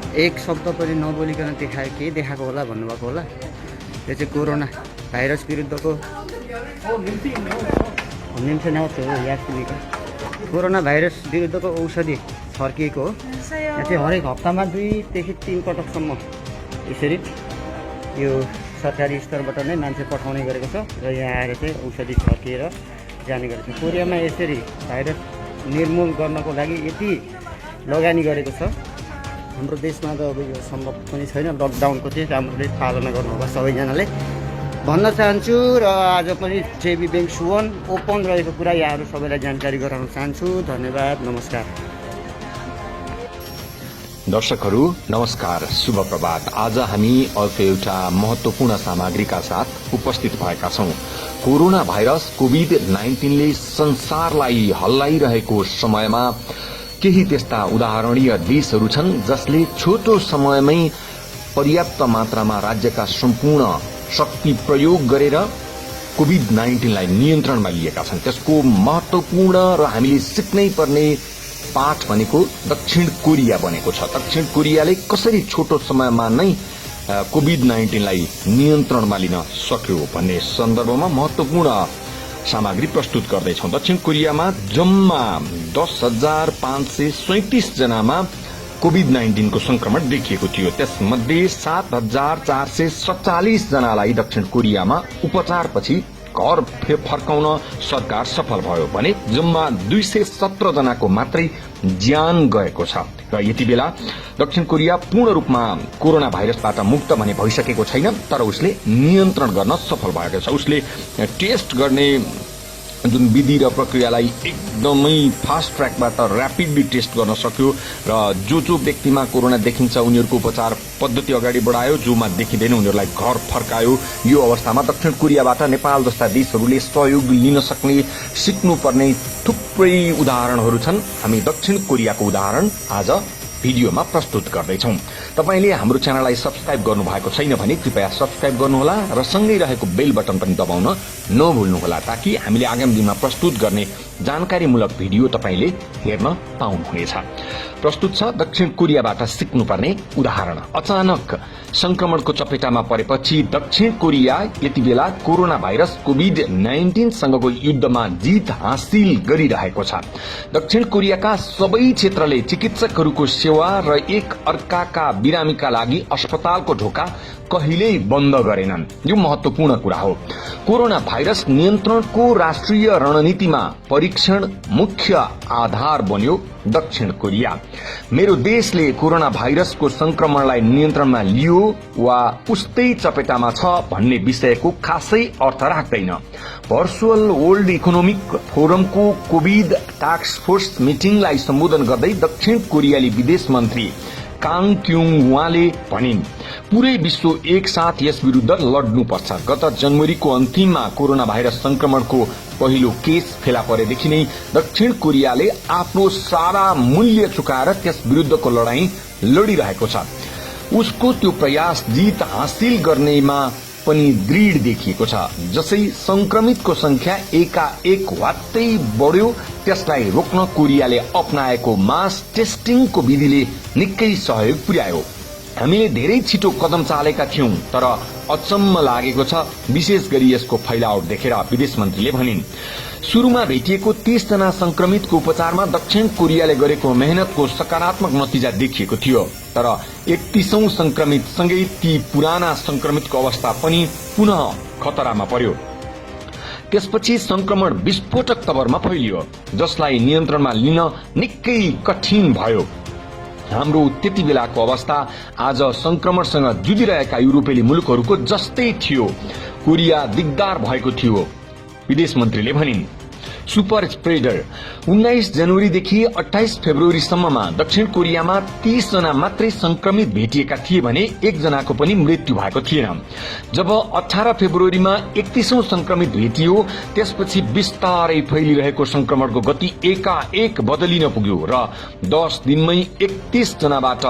एक शब्द पनि नबोलिकन देखायो, के देखाएको होला भन्नुभएको होला। यो चाहिँ कोरोना भाइरस विरुद्धको कोरोना भाइरस विरुद्धको औषधि छर्किएको हो। यहाँ चाहिँ हरेक हप्तामा 2 देखि 3 पटकसम्म यसरी यो सरकारी स्तरबाट नै मान्छे पठाउने गरेको छ र यहाँ आएर चाहिँ औषधि छर्किएर जाने गरेको छ। कोरियामा यसरी भाइरस निर्मूल गर्नको लागि यति लगानी गरेको छ। हाम्रो देशमा त अब यो सम्भव पनि छैन। लकडाउनको चाहिँ राम्ररी पालना गर्नु होला सबैजनाले भन्न चाहन्छु। र आज पनि जेबी ब्याङ्क सुवन ओपन रहेको कुरा यहाँहरू सबैलाई जानकारी गराउन चाहन्छु। धन्यवाद, नमस्कार। दर्शकहरू नमस्कार, शुभ प्रभात। आज हामी अर्को एउटा महत्वपूर्ण सामग्रीका साथ उपस्थित भएका छौं। कोरोना भाइरस कोभिड-19 ले संसारलाई हल्लाइरहेको समयमा केही त्यस्ता उदाहरणीय देशहरू छन् जसले छोटो समयमै पर्याप्त मात्रामा राज्यका सम्पूर्ण शक्ति प्रयोग गरेर कोभिड-19 लाई नियन्त्रणमा लिएका छन्। त्यसको महत्वपूर्ण र हामीले सिक्नै पर्ने पाठ भनेको दक्षिण कोरिया बनेको छ। दक्षिण कोरियाले कसरी छोटो समयमा नै कोभिड-19 लाई नियन्त्रणमा लिन सक्यो भन्ने सन्दर्भमा महत्वपूर्ण सामग्री प्रस्तुत गर्दैछौं। दक्षिण कोरियामा जम्मा 10,537 जनामा कोभिड-19 को संक्रमण देखिएको थियो। त्यसमध्ये 7,447 जनालाई दक्षिण कोरियामा उपचारपछि घर फर्काउन सरकार सफल भयो भने जम्मा 217 जनाको मात्रै ज्यान गएको छ। र यति बेला दक्षिण कोरिया पूर्ण रूपमा कोरोना भाइरसबाट मुक्त भने भइसकेको छैन, तर उसले नियन्त्रण गर्न सफल भएको छ। उसले टेस्ट गर्ने जुन विधि र प्रक्रियालाई एकदमै फास्ट ट्र्याकबाट ऱ्यापिडली टेस्ट गर्न सक्यो र जो व्यक्तिमा कोरोना देखिन्छ उनीहरूको उपचार पद्धति अगाडि बढायो, जोमा देखिँदैन उनीहरूलाई घर फर्कायो। यो अवस्थामा दक्षिण कोरियाबाट नेपाल जस्ता देशहरूले सहयोग लिन सक्ने, सिक्नुपर्ने थुप्रै उदाहरणहरू छन्। हामी दक्षिण कोरियाको उदाहरण आज भिडियोमा प्रस्तुत गर्दैछौं। तपाईले हाम्रो च्यानललाई सब्स्क्राइब गर्नु भएको छैन भने कृपया सब्स्क्राइब गर्नुहोला र सँगै रहेको बेल बटन पनि दबाउन नभुल्नुहोला, ताकि हामीले आगामी दिनमा प्रस्तुत गर्ने जानकारीमूलक भिडियो तपाईले हेर्न पाउनुहुनेछ। प्रस्तुत छ दक्षिण कोरियाबाट सिक्नुपर्ने उदाहरण। अचानक संक्रमणको चपेटामा परेपछि दक्षिण कोरिया यति बेला कोरोना भाइरस कोभिड-19 सँगको युद्धमा जित हासिल गरिरहेको छ। दक्षिण कोरियाका सबै क्षेत्रले चिकित्सकहरूको सेवा र एक अर्काका बिरामीका लागि अस्पतालको ढोका कहिल्यै बन्द गरेनन्। यो महत्वपूर्ण कुरा हो। कोरोना भाइरस नियन्त्रणको राष्ट्रिय रणनीतिमा परीक्षण मुख्य आधार बन्यो दक्षिण कोरिया। मेरो देशले कोरोना भाइरसको संक्रमणलाई नियन्त्रणमा लियो वा उस्तै चपेटामा छ भन्ने विषयको खासै अर्थ राख्दैन। Virtual world economic फोरमको covid task force मिटिङलाई सम्बोधन गर्दै दक्षिण कोरियाली विदेश मन्त्री काङ क्युङ वाले भनिन्, पूरै विश्व एकसाथ यस विरूद्ध लड्नुपर्छ। गत जनवरीको अन्तिममा कोरोना भाइरस संक्रमणको पहिलो केस फेला परेदेखि नै दक्षिण कोरियाले आफ्नो सारा मूल्य चुकाएर त्यस विरूद्धको लडाईँ लडिरहेको छ। उसको त्यो प्रयास जित हासिल गर्नेमा पनि दृढ देखिएको छ। जसै संक्रमितको संख्या एकाएक वात्तै बढ्यो, त्यसलाई रोक्न कोरियाले अपनाएको मास टेस्टिङको विधिले निकै सहयोग पुर्यायो। हामीले धेरै छिटो कदम चालेका थियौं, तर अचम्म लागेको छ विशेष गरी यसको फैलावट देखेर, विदेश मन्त्रीले भनिन्। शुरूमा भेटिएको 30 जना संक्रमितको उपचारमा दक्षिण कोरियाले गरेको मेहनतको सकारात्मक नतिजा देखिएको थियो, तर 31औं संक्रमित सँगै ती पुराना संक्रमितको अवस्था पनि पुनः खतरामा पर्यो। त्यसपछि संक्रमण विस्फोटक तवरमा फैलियो, जसलाई नियन्त्रणमा लिन निकै कठिन भयो। हाम्रो त्यति बेलाको अवस्था आज संक्रमणसँग जुधिरहेका युरोपेली मुलुकहरूको जस्तै थियो। कोरिया दिगदार भएको थियो, विदेश मन्त्रीले भनिन्। सुपर स्प्रेडर 19 जनवरीदेखि 28 फेब्रुअरीसम्ममा दक्षिण कोरियामा 30 जना मात्रै संक्रमित भेटिएका थिए भने 1 जनाको पनि मृत्यु भएको थिएन। जब 18 फेब्रुअरीमा 31औं संक्रमित भेटियो, त्यसपछि बिस्तारै फैलिरहेको संक्रमणको गति एकाएक बदलिन पुग्यो र 10 दिनमै 31 जनाबाट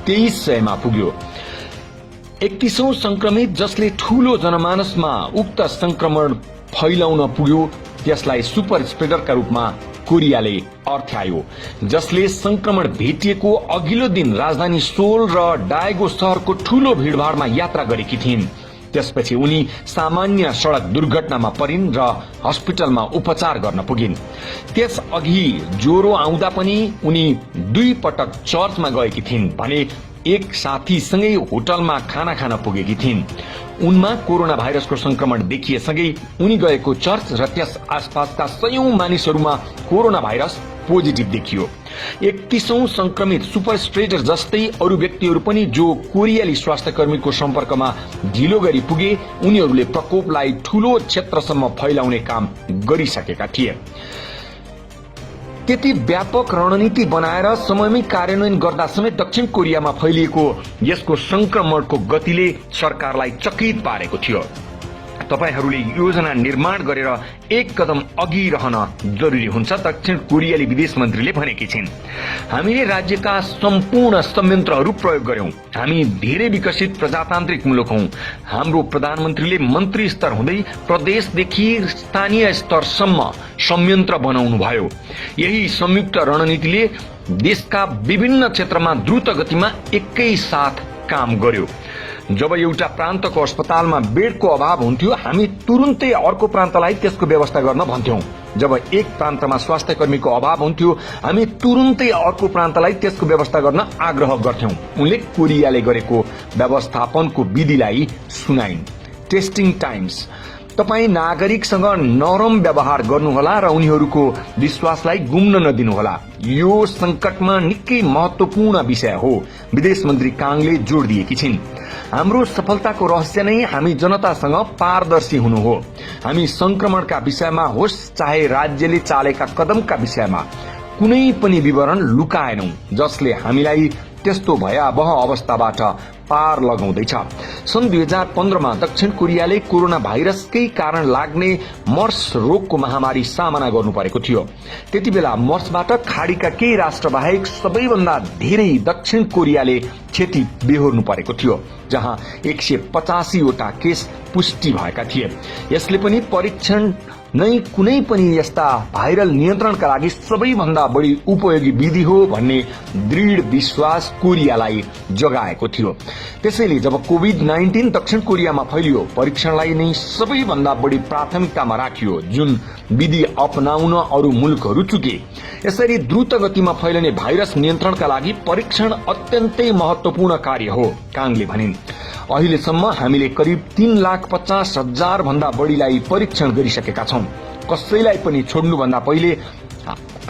2300 मा पुग्यो। 31औं संक्रमित जसले ठूलो जनमानसमा उक्त संक्रमण फैलाउन पुग्यो, त्यसलाई सुपर स्प्रेडरका रूपमा कोरियाले अर्थ्यायो, जसले संक्रमण भेटिएको अघिल्लो दिन राजधानी सोल र डाएगो शहरको ठूलो भीड़भाड़मा यात्रा गरेकी थिइन्। त्यसपछि उनी सामान्य सड़क दुर्घटनामा परिन् र अस्पतालमा उपचार गर्न पुगिन्। त्यसअघि ज्वरो आउँदा पनि उनी 2 पटक चर्चमा गएकी थिइन् भने एक साथीसँगै होटलमा खाना खान पुगेकी थिइन्। उनमा कोरोना भाइरसको संक्रमण देखिएसँगै उनी गएको चर्च र त्यस आसपासका सयौं मानिसहरूमा कोरोना भाइरस पोजिटिभ देखियो। 31औं संक्रमित सुपर स्प्रेडर जस्तै अरू व्यक्तिहरू पनि जो कोरियाली स्वास्थ्य कर्मीको सम्पर्कमा ढिलो गरी पुगे, उनीहरूले प्रकोपलाई ठूलो क्षेत्रसम्म फैलाउने काम गरिसकेका थिए। त्यति व्यापक रणनीति बनाएर समयमै कार्यान्वयन गर्दा समेत दक्षिण कोरियामा फैलिएको यसको संक्रमणको गतिले सरकारलाई चकित पारेको थियो। तपाईहरूले योजना निर्माण गरेर एक कदम अघि रहन जरुरी हुन्छ, दक्षिण कोरियाली विदेश मन्त्रीले भनेकी छिन्। हामीले राज्यका सम्पूर्ण संयन्त्रहरू प्रयोग गर्यौं। हामी धेरै विकसित प्रजातान्त्रिक मुलुक हौं। हाम्रो प्रधानमन्त्रीले मन्त्री स्तर हुँदै प्रदेशदेखि स्थानीय स्तरसम्म संयन्त्र बनाउनु भयो। यही संयुक्त रणनीतिले देशका विभिन्न क्षेत्रमा द्रुत गतिमा एकै साथ काम गर्यो। जब एउटा प्रान्तको अस्पतालमा बेडको अभाव हुन्थ्यो, हामी तुरुन्तै अर्को प्रान्तलाई त्यसको व्यवस्था गर्न भन्थ्यौं। जब एक प्रान्तमा स्वास्थ्य कर्मीको अभाव हुन्थ्यो, हामी तुरुन्तै अर्को प्रान्तलाई त्यसको व्यवस्था गर्न आग्रह गर्थ्यौं। उनले कोरियाले गरेको व्यवस्थापनको विधिलाई सुनाइन्। Testing times. तपाई नागरिकसँग नरम व्यवहार गर्नुहोला र उनीहरूको विश्वासलाई गुम्न नदिनुहोला। यो संकटमा निकै महत्वपूर्ण विषय हो, विदेश मन्त्री काङले जोड़ दिएकी छिन्। हाम्रो सफलताको रहस्य नै हामी जनतासँग पारदर्शी हुनु हो। हामी संक्रमणका विषयमा होस् चाहे राज्यले चालेका कदमका विषयमा कुनै पनि विवरण लुकाएनौं, जसले हामीलाई त्यस्तो भयावह अवस्थाबाट पार लगाउँदैछ। सन् 2015 मा दक्षिण कोरियाले कोरोना भाइरसकै कारण लाग्ने मर्स रोगको महामारी सामना गर्नु परेको थियो। त्यतिबेला मर्सबाट खाडीका केही राष्ट्र बाहेक सबैभन्दा धेरै दक्षिण कोरियाले क्षति बेहोर्नु परेको थियो, जहाँ 185 वटा केस पुष्टि भएका थिए। यसले पनि परीक्षण नै कुनै पनि यस्ता भाइरल नियन्त्रणका लागि सबैभन्दा बढी उपयोगी विधि हो भन्ने दृढ विश्वास कोरियालाई जगाएको थियो। त्यसैले जब कोभिड-19 दक्षिण कोरियामा फैलियो, परीक्षणलाई नै सबैभन्दा बढी प्राथमिकतामा राखियो, जुन विधि अपनाउन अरू मुलुकहरू चुके। यसरी द्रुत गतिमा फैलने भाइरस नियन्त्रणका लागि परीक्षण अत्यन्तै महत्वपूर्ण कार्य हो, काङले भनिन्। अहिलेसम्म हामीले करिब 3,50,000 भन्दा बढीलाई परीक्षण गरिसकेका छौं। कसैलाई पनि छोड्नुभन्दा पहिले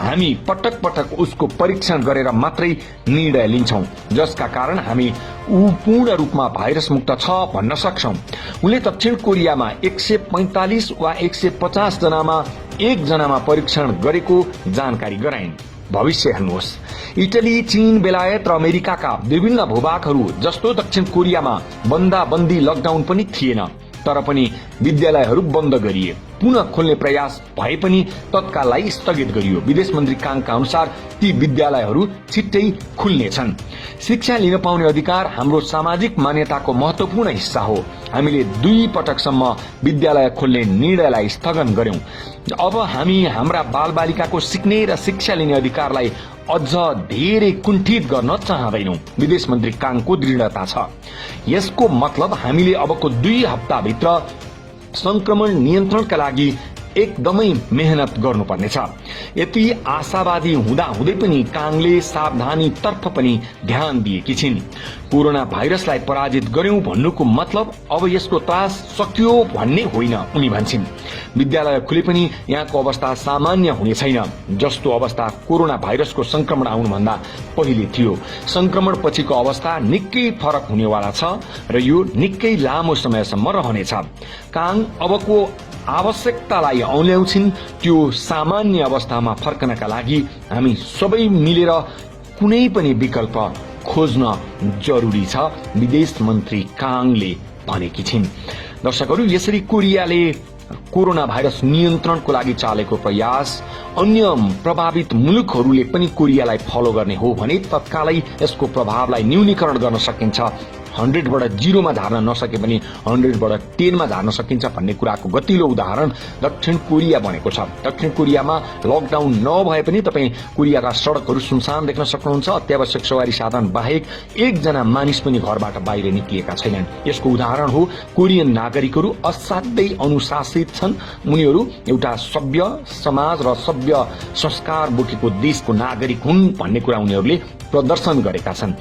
हामी पटक पटक उसको परीक्षण गरेर मात्रै निर्णय लिन्छौं, जसका कारण हामी ऊ पूर्ण रूपमा भाइरस मुक्त छ भन्न सक्छौं। उनले दक्षिण कोरियामा 145 वा 150 जनामा 1 जनामा परीक्षण गरेको जानकारी गराइन्। भविष्य हेर्नुहोस्। इटली, चीन, बेलायत र अमेरिकाका विभिन्न भूभागहरू जस्तो दक्षिण कोरियामा बन्दाबन्दी लकडाउन पनि थिएन, तर पनि विद्यालयहरू बन्द गरिए। पुनः खोल्ने प्रयास भए पनि तत्काललाई स्थगित गरियो। विदेश मन्त्री काङका अनुसार ती विद्यालयहरू छिट्टै खुल्नेछन्। शिक्षा लिन पाउने अधिकार हाम्रो सामाजिक मान्यताको महत्वपूर्ण हिस्सा हो। हामीले 2 पटकसम्म विद्यालय खोल्ने निर्णयलाई स्थगन गर्यौं। अब हामी हाम्रा बालबालिकाको सिक्ने र शिक्षा लिने अधिकारलाई अझ धेरै कुण्ठित गर्न चाहँदैनौं, विदेश मन्त्री काङको दृढता छ। यसको मतलब हामीले अबको 2 हप्ताभित्र संक्रमण नियन्त्रणका लागि एकदमै मेहनत गर्नुपर्नेछ। यति आशावादी हुँदा हुँदै पनि काङले सावधानी तर्फ पनि ध्यान दिएकी छिन्। कोरोना भाइरसलाई पराजित गर्यौं भन्नुको मतलब अब यसको त्रास सकियो भन्ने होइन, उनी भन्छन्। विद्यालय खुले पनि यहाँको अवस्था सामान्य हुने छैन, जस्तो अवस्था कोरोना भाइरसको संक्रमण आउनुभन्दा पहिले थियो। संक्रमण पछिको अवस्था निकै फरक हुनेवाला छ र यो निकै लामो समयसम्म रहनेछ। काङ अबको आवश्यकतालाई औल्याउँछिन्। त्यो सामान्य अवस्थामा फर्कनका लागि हामी सबै मिलेर कुनै पनि विकल्प खोज्न जरुरी छ, विदेश मन्त्री काङले भनेकी छिन्। दर्शकहरू, यसरी कोरियाले कोरोना भाइरस नियन्त्रणको लागि चालेको प्रयास अन्य प्रभावित मुलुकहरूले पनि कोरियालाई फलो गर्ने हो भने तत्कालै यसको प्रभावलाई न्यूनीकरण गर्न सकिन्छ 100बाट 0मा झार्न नसके पनि 100बाट 10मा झार्न सकिन्छ भन्ने कुराको गतिलो उदाहरण दक्षिण कोरिया बनेको छ। दक्षिण कोरियामा लकडाउन नभए पनि तपाईँ कोरियाका सड़कहरू सुनसान देख्न सक्नुहुन्छ। अत्यावश्यक सवारी साधन बाहेक एकजना मानिस पनि घरबाट बाहिर निक्लिएका छैनन्। यसको उदाहरण हो कोरियन नागरिकहरू असाध्यै अनुशासित छन्। उनीहरू एउटा सभ्य समाज र सभ्य संस्कार बोकेको देशको नागरिक हुन् भन्ने कुरा उनीहरूले प्रदर्शन गरेका छन्।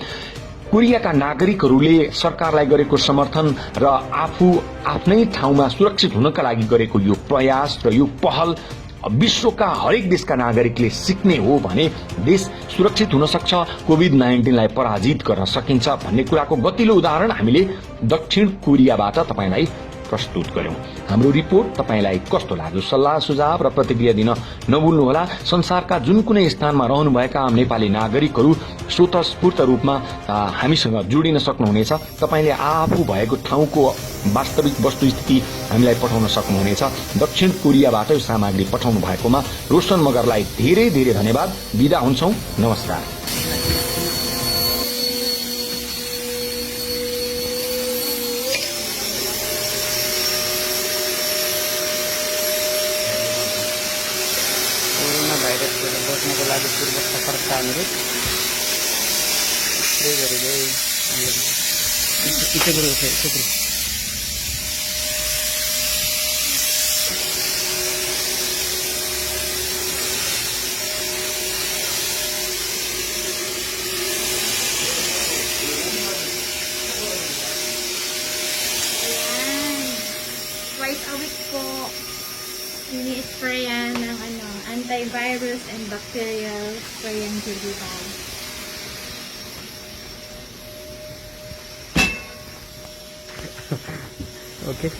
कोरियाका नागरिकहरूले सरकारलाई गरेको समर्थन र आफू आफ्नै ठाउँमा सुरक्षित हुनका लागि गरेको यो प्रयास र यो पहल विश्वका हरेक देशका नागरिकले सिक्ने हो भने देश सुरक्षित हुन सक्छ, कोभिड-19 लाई पराजित गर्न सकिन्छ भन्ने कुराको गतिलो उदाहरण हामीले दक्षिण कोरियाबाट तपाईलाई प्रस्तुत गर्यौं। हाम्रो रिपोर्ट तपाईलाई कस्तो लाग्यो? सल्लाह सुझाव र प्रतिक्रिया दिन नभुल्नुहोला। संसारका जुन कुनै स्थानमा रहनुभएका आम नेपाली नागरिकहरू स्वतस्फूर्त रूपमा हामीसँग जोडिन सक्नुहुनेछ। तपाईले आफू भएको ठाउँको वास्तविक वस्तुस्थिति हामीलाई पठाउन सक्नुहुनेछ। दक्षिण कोरियाबाट यो सामग्री पठाउनु भएकोमा रोशन मगरलाई धेरै धेरै धन्यवाद। बिदा हुन्छौं। नमस्कार। बस्नको लागि पूर्व सतर्कताहरू स्प्रे गरिँदै Twice a week po, ini-sprayan ng antivirus and bacterial spray and gillivan. Okay.